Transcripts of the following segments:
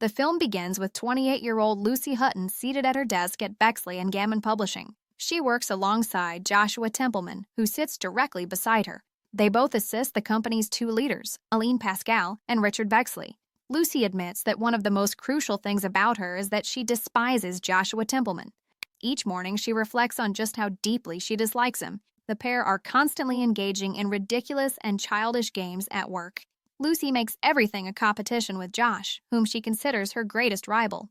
The film begins with 28-year-old Lucy Hutton seated at her desk at Bexley and Gammon Publishing. She works alongside Joshua Templeman, who sits directly beside her. They both assist the company's two leaders, Aline Pascal and Richard Bexley. Lucy admits that one of the most crucial things about her is that she despises Joshua Templeman. Each morning, she reflects on just how deeply she dislikes him. The pair are constantly engaging in ridiculous and childish games at work. Lucy makes everything a competition with Josh, whom she considers her greatest rival.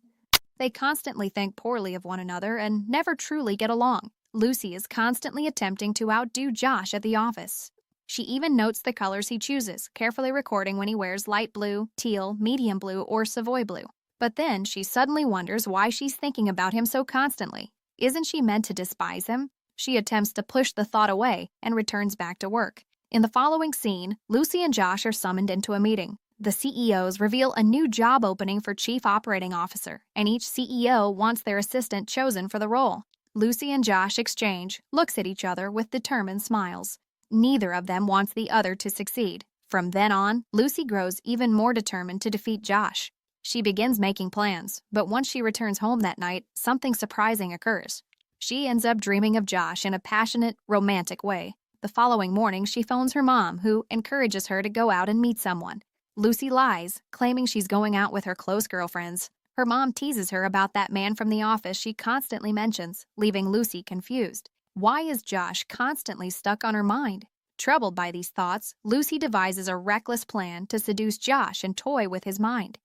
They constantly think poorly of one another and never truly get along. Lucy is constantly attempting to outdo Josh at the office. She even notes the colors he chooses, carefully recording when he wears light blue, teal, medium blue, or Savoy blue. But then she suddenly wonders why she's thinking about him so constantly. Isn't she meant to despise him? She attempts to push the thought away and returns back to work. In the following scene, Lucy and Josh are summoned into a meeting. The CEOs reveal a new job opening for Chief Operating Officer, and each CEO wants their assistant chosen for the role. Lucy and Josh exchange looks at each other with determined smiles. Neither of them wants the other to succeed. From then on, Lucy grows even more determined to defeat Josh. She begins making plans, but once she returns home that night, something surprising occurs. She ends up dreaming of Josh in a passionate, romantic way. The following morning, she phones her mom, who encourages her to go out and meet someone. Lucy lies, claiming she's going out with her close girlfriends. Her mom teases her about that man from the office she constantly mentions, leaving Lucy confused. Why is Josh constantly stuck on her mind? Troubled by these thoughts, Lucy devises a reckless plan to seduce Josh and toy with his mind.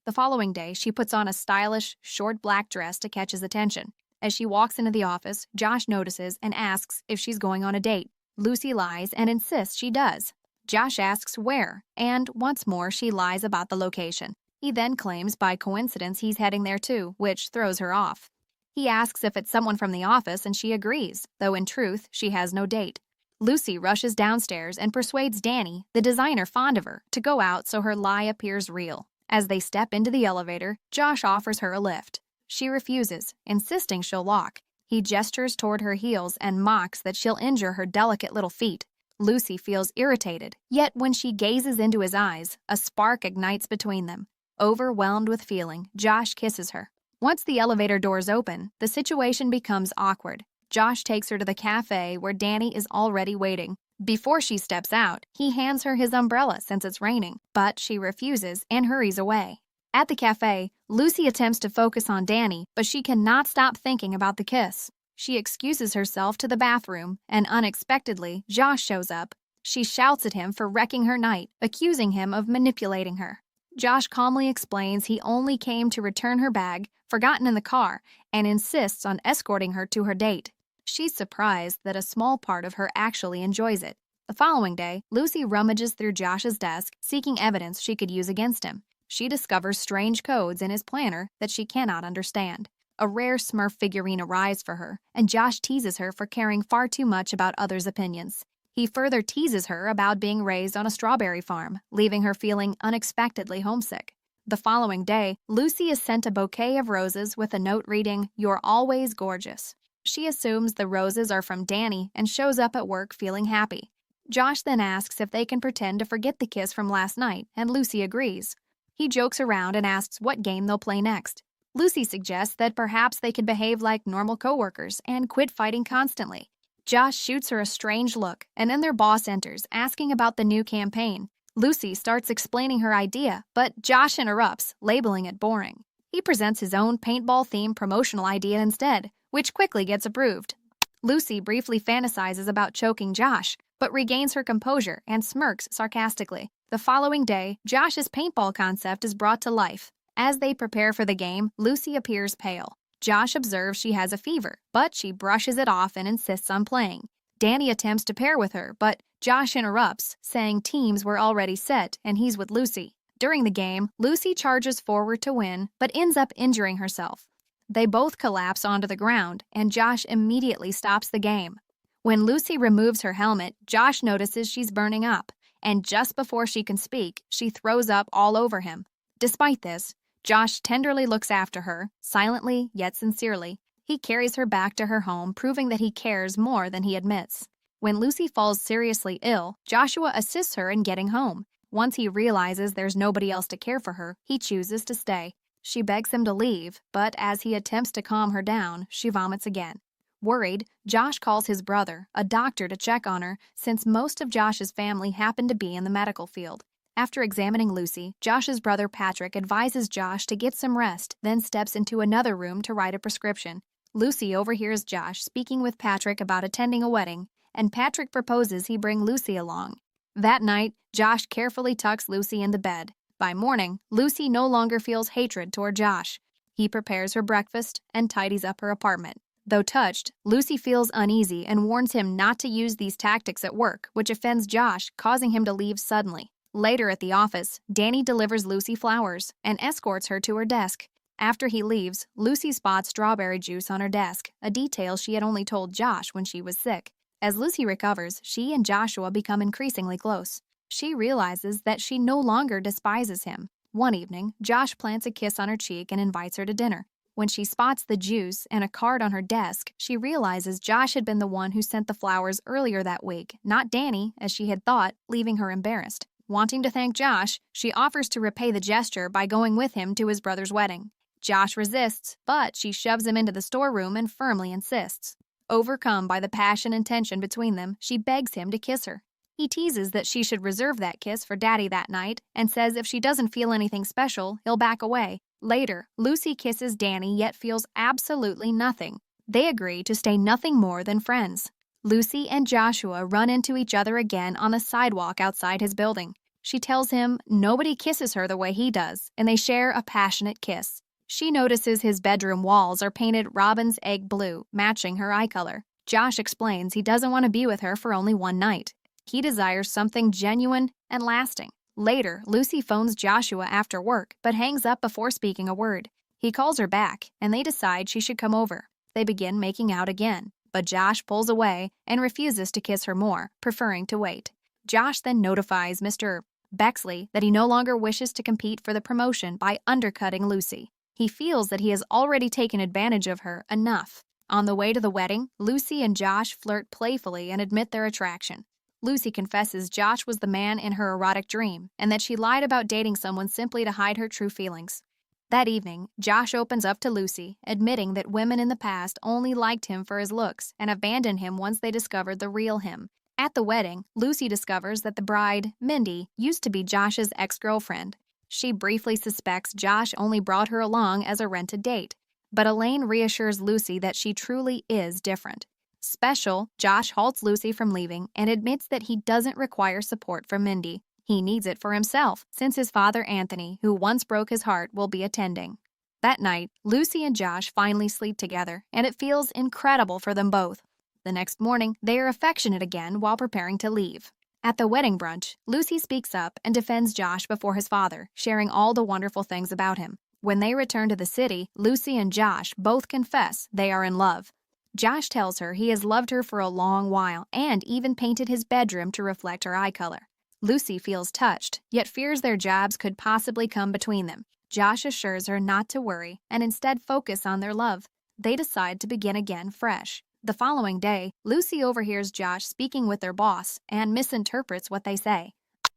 The following day, she puts on a stylish, short black dress to catch his attention. As she walks into the office, Josh notices and asks if she's going on a date. Lucy lies and insists she does. Josh asks where, and once more she lies about the location. He then claims by coincidence he's heading there too, which throws her off. He asks if it's someone from the office and she agrees, though in truth she has no date. Lucy rushes downstairs and persuades Danny, the designer fond of her, to go out so her lie appears real. As they step into the elevator, Josh offers her a lift. She refuses, insisting she'll walk. He gestures toward her heels and mocks that she'll injure her delicate little feet. Lucy feels irritated, yet when she gazes into his eyes, a spark ignites between them. Overwhelmed with feeling, Josh kisses her. Once the elevator doors open, the situation becomes awkward. Josh takes her to the cafe where Danny is already waiting. Before she steps out, he hands her his umbrella since it's raining, but she refuses and hurries away. At the cafe, Lucy attempts to focus on Danny, but she cannot stop thinking about the kiss. She excuses herself to the bathroom, and unexpectedly, Josh shows up. She shouts at him for wrecking her night, accusing him of manipulating her. Josh calmly explains he only came to return her bag, forgotten in the car, and insists on escorting her to her date. She's surprised that a small part of her actually enjoys it. The following day, Lucy rummages through Josh's desk, seeking evidence she could use against him. She discovers strange codes in his planner that she cannot understand. A rare Smurf figurine arrives for her, and Josh teases her for caring far too much about others' opinions. He further teases her about being raised on a strawberry farm, leaving her feeling unexpectedly homesick. The following day, Lucy is sent a bouquet of roses with a note reading, "You're always gorgeous." She assumes the roses are from Danny and shows up at work feeling happy. Josh then asks if they can pretend to forget the kiss from last night, and Lucy agrees. He jokes around and asks what game they'll play next. Lucy suggests that perhaps they could behave like normal coworkers and quit fighting constantly. Josh shoots her a strange look, and then their boss enters, asking about the new campaign. Lucy starts explaining her idea, but Josh interrupts, labeling it boring. He presents his own paintball-themed promotional idea instead, which quickly gets approved. Lucy briefly fantasizes about choking Josh, but regains her composure and smirks sarcastically. The following day, Josh's paintball concept is brought to life. As they prepare for the game, Lucy appears pale. Josh observes she has a fever, but she brushes it off and insists on playing. Danny attempts to pair with her, but Josh interrupts, saying teams were already set and he's with Lucy. During the game, Lucy charges forward to win, but ends up injuring herself. They both collapse onto the ground, and Josh immediately stops the game. When Lucy removes her helmet, Josh notices she's burning up, and just before she can speak, she throws up all over him. Despite this, Josh tenderly looks after her, silently yet sincerely. He carries her back to her home, proving that he cares more than he admits. When Lucy falls seriously ill, Joshua assists her in getting home. Once he realizes there's nobody else to care for her, he chooses to stay. She begs him to leave, but as he attempts to calm her down, she vomits again. Worried, Josh calls his brother, a doctor, to check on her since most of Josh's family happen to be in the medical field. After examining Lucy, Josh's brother Patrick advises Josh to get some rest, then steps into another room to write a prescription. Lucy overhears Josh speaking with Patrick about attending a wedding, and Patrick proposes he bring Lucy along. That night, Josh carefully tucks Lucy into bed. By morning, Lucy no longer feels hatred toward Josh. He prepares her breakfast and tidies up her apartment. Though touched, Lucy feels uneasy and warns him not to use these tactics at work, which offends Josh, causing him to leave suddenly. Later at the office, Danny delivers Lucy flowers and escorts her to her desk. After he leaves, Lucy spots strawberry juice on her desk, a detail she had only told Josh when she was sick. As Lucy recovers, she and Joshua become increasingly close. She realizes that she no longer despises him. One evening, Josh plants a kiss on her cheek and invites her to dinner. When she spots the juice and a card on her desk, she realizes Josh had been the one who sent the flowers earlier that week, not Danny, as she had thought, leaving her embarrassed. Wanting to thank Josh, she offers to repay the gesture by going with him to his brother's wedding. Josh resists, but she shoves him into the storeroom and firmly insists. Overcome by the passion and tension between them, she begs him to kiss her. He teases that she should reserve that kiss for Daddy that night and says if she doesn't feel anything special, he'll back away. Later, Lucy kisses Danny yet feels absolutely nothing. They agree to stay nothing more than friends. Lucy and Joshua run into each other again on the sidewalk outside his building. She tells him nobody kisses her the way he does, and they share a passionate kiss. She notices his bedroom walls are painted robin's egg blue, matching her eye color. Josh explains he doesn't want to be with her for only one night. He desires something genuine and lasting. Later, Lucy phones Joshua after work, but hangs up before speaking a word. He calls her back, and they decide she should come over. They begin making out again, but Josh pulls away and refuses to kiss her more, preferring to wait. Josh then notifies Mr. Bexley that he no longer wishes to compete for the promotion by undercutting Lucy. He feels that he has already taken advantage of her enough. On the way to the wedding, Lucy and Josh flirt playfully and admit their attraction. Lucy confesses Josh was the man in her erotic dream and that she lied about dating someone simply to hide her true feelings. That evening, Josh opens up to Lucy, admitting that women in the past only liked him for his looks and abandoned him once they discovered the real him. At the wedding, Lucy discovers that the bride, Mindy, used to be Josh's ex-girlfriend. She briefly suspects Josh only brought her along as a rented date, but Elaine reassures Lucy that she truly is different. Special, Josh halts Lucy from leaving and admits that he doesn't require support from Mindy. He needs it for himself, since his father Anthony, who once broke his heart, will be attending. That night, Lucy and Josh finally sleep together, and it feels incredible for them both. The next morning, they are affectionate again while preparing to leave. At the wedding brunch, Lucy speaks up and defends Josh before his father, sharing all the wonderful things about him. When they return to the city, Lucy and Josh both confess they are in love. Josh tells her he has loved her for a long while and even painted his bedroom to reflect her eye color. Lucy feels touched, yet fears their jobs could possibly come between them. Josh assures her not to worry and instead focus on their love. They decide to begin again fresh. The following day, Lucy overhears Josh speaking with their boss and misinterprets what they say.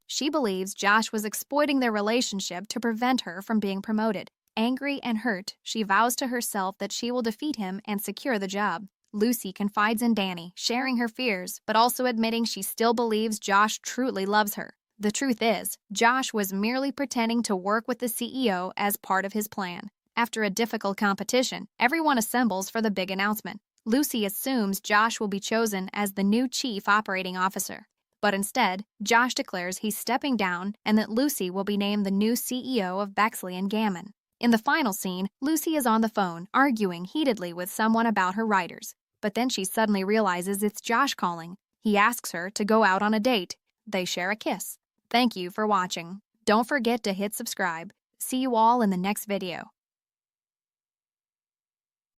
She believes Josh was exploiting their relationship to prevent her from being promoted. Angry and hurt, she vows to herself that she will defeat him and secure the job. Lucy confides in Danny, sharing her fears, but also admitting she still believes Josh truly loves her. The truth is, Josh was merely pretending to work with the CEO as part of his plan. After a difficult competition, everyone assembles for the big announcement. Lucy assumes Josh will be chosen as the new chief operating officer. But instead, Josh declares he's stepping down and that Lucy will be named the new CEO of Bexley and Gammon. In the final scene, Lucy is on the phone, arguing heatedly with someone about her writers. But then she suddenly realizes it's Josh calling. He asks her to go out on a date. They share a kiss. Thank you for watching. Don't forget to hit subscribe. See you all in the next video.